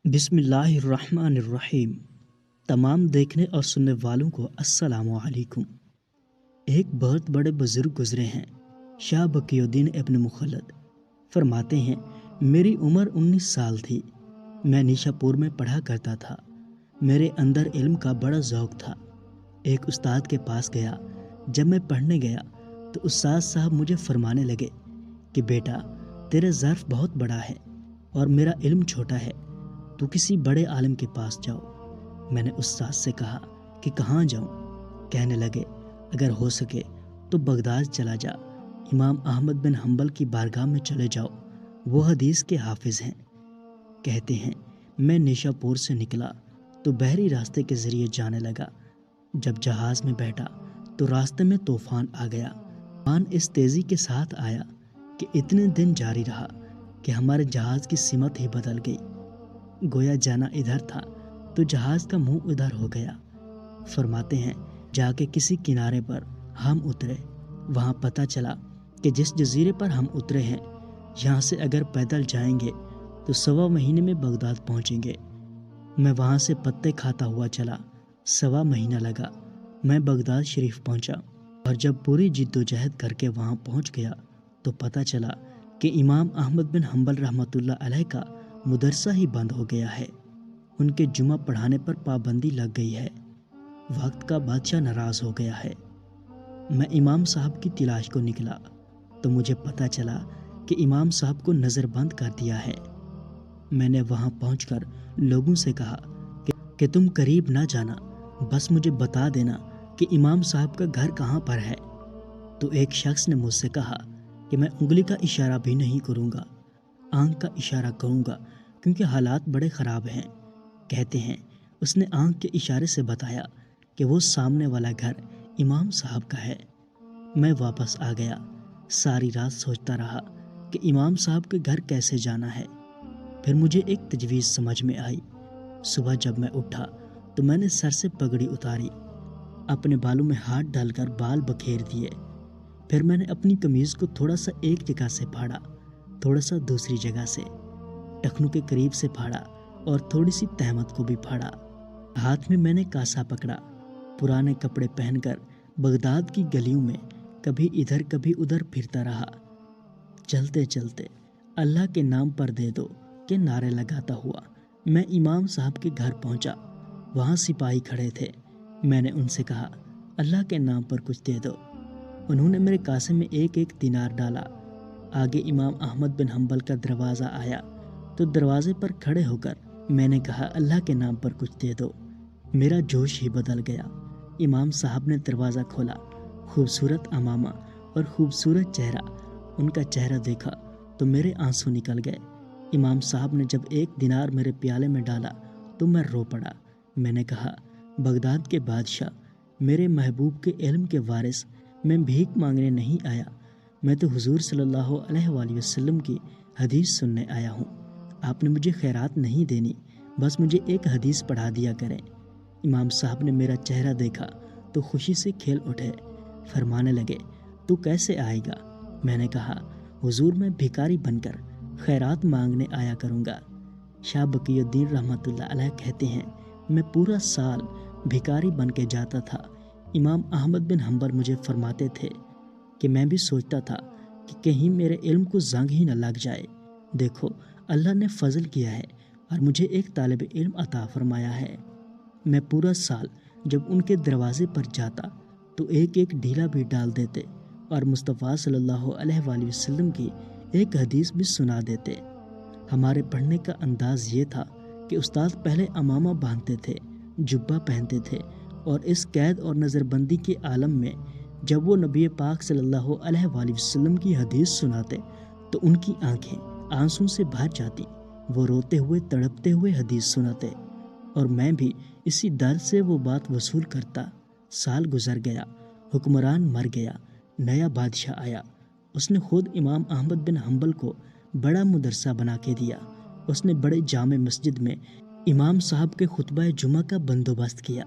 बिस्मिल्लाहिर्रहमानिर्रहीम। तमाम देखने और सुनने वालों को अस्सलामु अलैकुम। एक बहुत बड़े बुजुर्ग गुजरे हैं, शाह बकीउद्दीन इब्न मुखल्लद। फरमाते हैं, मेरी उम्र 19 साल थी। मैं निशापुर में पढ़ा करता था। मेरे अंदर इल्म का बड़ा ज़ौक़ था। एक उस्ताद के पास गया। जब मैं पढ़ने गया तो उस्ताद साहब मुझे फरमाने लगे कि बेटा, तेरा ज़र्फ़ बहुत बड़ा है और मेरा इल्म छोटा है, तो किसी बड़े आलिम के पास जाओ। मैंने उस्ताद से कहा कि कहाँ जाऊँ? कहने लगे, अगर हो सके तो बगदाद चला जा, इमाम अहमद बिन हंबल की बारगाह में चले जाओ, वो हदीस के हाफिज़ हैं। कहते हैं, मैं निशापुर से निकला तो बहरी रास्ते के ज़रिए जाने लगा। जब जहाज़ में बैठा तो रास्ते में तूफ़ान आ गया। तूफ़ान इस तेज़ी के साथ आया कि इतने दिन जारी रहा कि हमारे जहाज़ की सिमत ही बदल गई। गोया जाना इधर था तो जहाज़ का मुंह उधर हो गया। फरमाते हैं, जाके किसी किनारे पर हम उतरे। वहाँ पता चला कि जिस जजीरे पर हम उतरे हैं, यहाँ से अगर पैदल जाएंगे तो 1.25 महीने में बगदाद पहुँचेंगे। मैं वहाँ से पत्ते खाता हुआ चला। 1.25 महीना लगा। मैं बगदाद शरीफ पहुँचा और जब पूरी जिद्दोजहद करके वहाँ पहुँच गया तो पता चला कि इमाम अहमद बिन हंबल रहमतुल्लाह अलैह का मदरसा ही बंद हो गया है। उनके जुमा पढ़ाने पर पाबंदी लग गई है। वक्त का बादशाह नाराज़ हो गया है। मैं इमाम साहब की तलाश को निकला तो मुझे पता चला कि इमाम साहब को नज़रबंद कर दिया है। मैंने वहाँ पहुँचकर लोगों से कहा कि तुम करीब ना जाना, बस मुझे बता देना कि इमाम साहब का घर कहाँ पर है। तो एक शख्स ने मुझसे कहा कि मैं उंगली का इशारा भी नहीं करूँगा, आंख का इशारा करूँगा, क्योंकि हालात बड़े ख़राब हैं। कहते हैं, उसने आंख के इशारे से बताया कि वो सामने वाला घर इमाम साहब का है। मैं वापस आ गया। सारी रात सोचता रहा कि इमाम साहब के घर कैसे जाना है। फिर मुझे एक तजवीज़ समझ में आई। सुबह जब मैं उठा तो मैंने सर से पगड़ी उतारी, अपने बालों में हाथ डालकर बाल बखेर दिए। फिर मैंने अपनी कमीज़ को थोड़ा सा एक जगह से फाड़ा, थोड़ा सा दूसरी जगह से, टखनों के करीब से फाड़ा और थोड़ी सी तहमत को भी फाड़ा। हाथ में मैंने कासा पकड़ा। पुराने कपड़े पहनकर बगदाद की गलियों में कभी इधर कभी उधर फिरता रहा। चलते चलते अल्लाह के नाम पर दे दो के नारे लगाता हुआ मैं इमाम साहब के घर पहुंचा। वहाँ सिपाही खड़े थे। मैंने उनसे कहा, अल्लाह के नाम पर कुछ दे दो। उन्होंने मेरे कासे में एक एक दिनार डाला। आगे इमाम अहमद बिन हंबल का दरवाज़ा आया तो दरवाजे पर खड़े होकर मैंने कहा, अल्लाह के नाम पर कुछ दे दो। मेरा जोश ही बदल गया। इमाम साहब ने दरवाज़ा खोला। खूबसूरत अमामा और खूबसूरत चेहरा। उनका चेहरा देखा तो मेरे आंसू निकल गए। इमाम साहब ने जब एक दिनार मेरे प्याले में डाला तो मैं रो पड़ा। मैंने कहा, बगदाद के बादशाह, मेरे महबूब के इल्म के वारिस, मैं भीख मांगने नहीं आया, मैं तो हुजूर सल्लल्लाहु अलैहि वसल्लम की हदीस सुनने आया हूँ। आपने मुझे खैरात नहीं देनी, बस मुझे एक हदीस पढ़ा दिया करें। इमाम साहब ने मेरा चेहरा देखा तो खुशी से खेल उठे। फरमाने लगे, तू कैसे आएगा? मैंने कहा, हुजूर, मैं भिखारी बनकर खैरात मांगने आया करूँगा। शाह बकीउद्दीन रहमतुल्लाह अलैह कहते हैं, मैं पूरा साल भिखारी बन के जाता था। इमाम अहमद बिन हंबल मुझे फरमाते थे कि मैं भी सोचता था कि कहीं मेरे इल्म को जंग ही न लग जाए। देखो, अल्लाह ने फजल किया है और मुझे एक तालिब इल्म अता फरमाया है। मैं पूरा साल जब उनके दरवाजे पर जाता तो एक एक ढीला भी डाल देते और मुस्तफ़ा सल्लल्लाहु अलैहि वसल्लम की एक हदीस भी सुना देते। हमारे पढ़ने का अंदाज़ ये था कि उस्ताद पहले अमामा बांधते थे, जुब्बा पहनते थे और इस कैद और नज़रबंदी के आलम में जब वो नबी पाक सल्लल्लाहु अलैहि वसल्लम की हदीस सुनाते तो उनकी आंखें आंसू से भर जाती। वो रोते हुए तड़पते हुए हदीस सुनाते और मैं भी इसी दर्द से वो बात वसूल करता। साल गुजर गया, हुक्मरान मर गया, नया बादशाह आया। उसने खुद इमाम अहमद बिन हंबल को बड़ा मदरसा बना के दिया। उसने बड़े जामे मस्जिद में इमाम साहब के खुतबा जुमा का बंदोबस्त किया।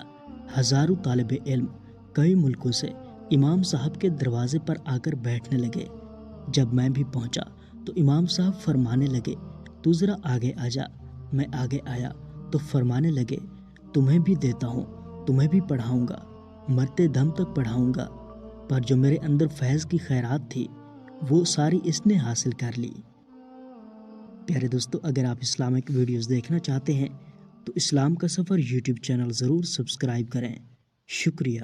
हज़ारों तालिब इल्म कई मुल्कों से इमाम साहब के दरवाजे पर आकर बैठने लगे। जब मैं भी पहुंचा तो इमाम साहब फरमाने लगे, तू ज़रा आगे आ जा। میں آگے آیا تو فرمانے لگے تمہیں بھی دیتا ہوں، تمہیں بھی پڑھاؤں گا، مرتے دم تک پڑھاؤں گا۔ پر جو میرے اندر فیض کی خیرات تھی وہ ساری اس نے حاصل کر لی۔ پیارے دوستو، اگر آپ اسلامک ویڈیوز دیکھنا چاہتے ہیں تو اسلام کا سفر یوٹیوب چینل ضرور سبسکرائب کریں۔ شکریہ۔